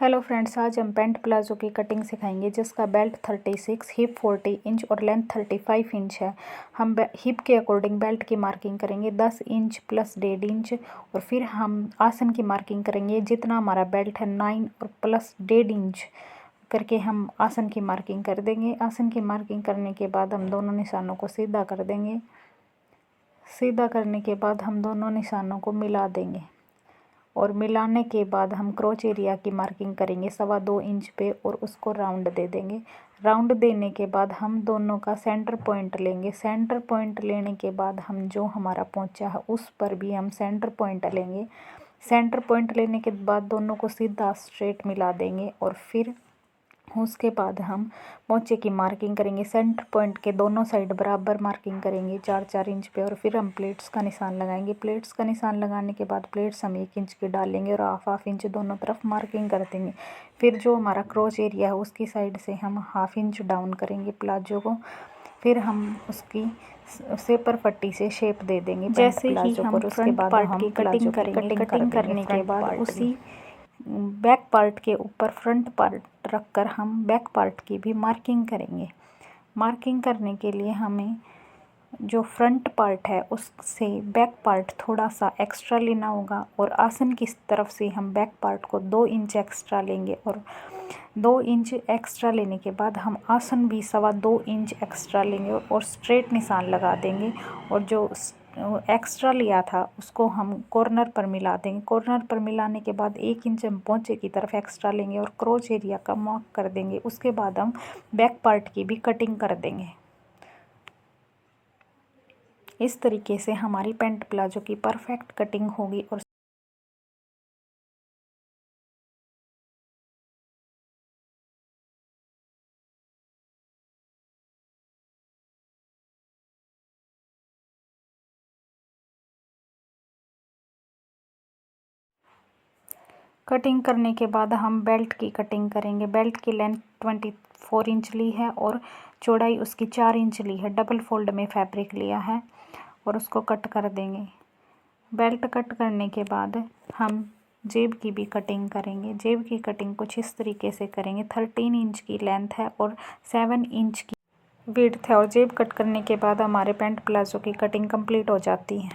Hello friends, आज हम pant palazzo की कटिंग सिखाएंगे जिसका बेल्ट 36, हिप 40 इंच और लेंथ 35 इंच है। हम हिप के अकॉर्डिंग बेल्ट की मार्किंग करेंगे 10 इंच प्लस 1.5 इंच और फिर हम आसन की मार्किंग करेंगे जितना हमारा बेल्ट है 9 और प्लस 1.5 इंच करके हम आसन की मार्किंग कर देंगे। आसन की मार्किंग करने के बाद हम दोनों निशानों को सीधा कर देंगे। सीधा करने के बाद हम दोनों निशानों को मिला देंगे और मिलाने के बाद हम क्रोच एरिया की मार्किंग करेंगे 2.25 इंच पे और उसको राउंड दे देंगे। राउंड देने के बाद हम दोनों का सेंटर पॉइंट लेंगे। सेंटर पॉइंट लेने के बाद हम जो हमारा पोंचा है उस पर भी हम सेंटर पॉइंट लेंगे। सेंटर पॉइंट लेने के बाद दोनों को सीधा स्ट्रेट मिला देंगे और फिर उसके बाद हम पोंचे की मार्किंग करेंगे। सेंटर पॉइंट के दोनों साइड बराबर मार्किंग करेंगे 4-4 इंच पे और फिर हम प्लेट्स का निशान लगाएंगे। प्लेट्स का निशान लगाने के बाद प्लेट्स हम 1 इंच की डालेंगे और हाफ इंच दोनों तरफ मार्किंग कर देंगे। फिर जो हमारा क्रोच एरिया है उसकी साइड से हम हाफ इंच डाउन करेंगे प्लाजो को। फिर हम उसकी सेपर पट्टी से शेप दे देंगे जैसे ही हम फ्रंट पार्ट की कटिंग करेंगे। कटिंग करने के बाद उसी बैक पार्ट के ऊपर फ्रंट पार्ट रखकर हम बैक पार्ट की भी मार्किंग करेंगे। मार्किंग करने के लिए हमें जो फ्रंट पार्ट है उससे बैक पार्ट थोड़ा सा एक्स्ट्रा लेना होगा और आसन की तरफ से हम बैक पार्ट को 2 इंच एक्स्ट्रा लेंगे और 2 इंच एक्स्ट्रा लेने के बाद हम आसन भी 2.25 इंच एक्स्ट्रा लेंगे और स्ट्रेट निशान लगा देंगे और जो एक्स्ट्रा लिया था उसको हम कॉर्नर पर मिला देंगे। कॉर्नर पर मिलाने के बाद 1 इंच हम पोंचे की तरफ एक्स्ट्रा लेंगे और क्रोच एरिया का मार्क कर देंगे। उसके बाद हम बैक पार्ट की भी कटिंग कर देंगे। इस तरीके से हमारी पैंट प्लाजो की परफेक्ट कटिंग होगी। और कटिंग करने के बाद हम बेल्ट की कटिंग करेंगे। बेल्ट की लेंथ 24 इंच ली है और चौड़ाई उसकी 4 इंच ली है। डबल फोल्ड में फैब्रिक लिया है और उसको कट कर देंगे। बेल्ट कट करने के बाद हम जेब की भी कटिंग करेंगे। जेब की कटिंग कुछ इस तरीके से करेंगे। 13 इंच की लेंथ है और 7 इंच की विड्थ है और जेब कट करने के बाद हमारे पैंट प्लाजो की कटिंग कंप्लीट हो जाती है।